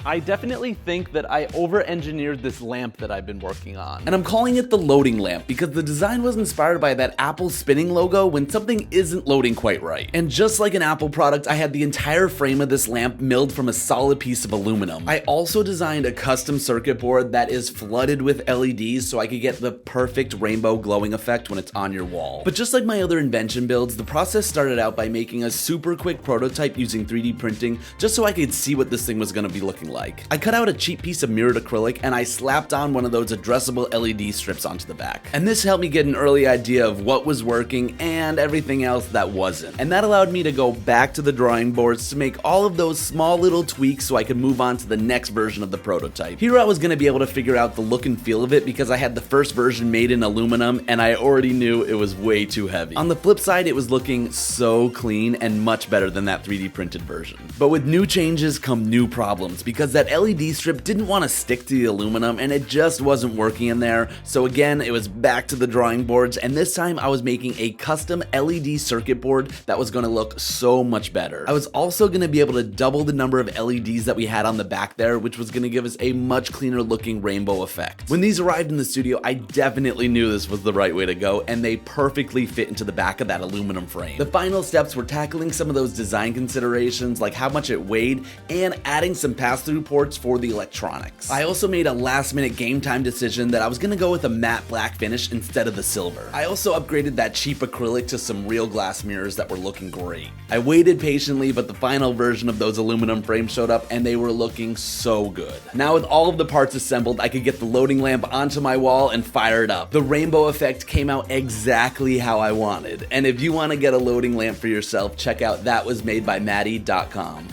I definitely think that I over-engineered this lamp that I've been working on. And I'm calling it the loading lamp because the design was inspired by that Apple spinning logo when something isn't loading quite right. And just like an Apple product, I had the entire frame of this lamp milled from a solid piece of aluminum. I also designed a custom circuit board that is flooded with LEDs so I could get the perfect rainbow glowing effect when it's on your wall. But just like my other invention builds, the process started out by making a super quick prototype using 3D printing just so I could see what this thing was going to be looking like. I cut out a cheap piece of mirrored acrylic and I slapped on one of those addressable LED strips onto the back. And this helped me get an early idea of what was working and everything else that wasn't. And that allowed me to go back to the drawing boards to make all of those small little tweaks so I could move on to the next version of the prototype. Here I was going to be able to figure out the look and feel of it because I had the first version made in aluminum and I already knew it was way too heavy. On the flip side, it was looking so clean and much better than that 3D printed version. But with new changes come new problems because that LED strip didn't want to stick to the aluminum and it just wasn't working in there. So again, it was back to the drawing boards, and this time I was making a custom LED circuit board that was going to look so much better. I was also going to be able to double the number of LEDs that we had on the back there, which was going to give us a much cleaner looking rainbow effect. When these arrived in the studio, I definitely knew this was the right way to go, and they perfectly fit into the back of that aluminum frame. The final steps were tackling some of those design considerations, like how much it weighed, and adding some pass-through ports for the electronics. I also made a last-minute game time decision that I was going to go with a matte black finish instead of the silver. I also upgraded that cheap acrylic to some real glass mirrors that were looking great. I waited patiently, but the final version of those aluminum frames showed up and they were looking so good. Now with all of the parts assembled, I could get the loading lamp onto my wall and fire it up. The rainbow effect came out exactly how I wanted. And if you want to get a loading lamp for yourself, check out thatwasmadebymaddie.com.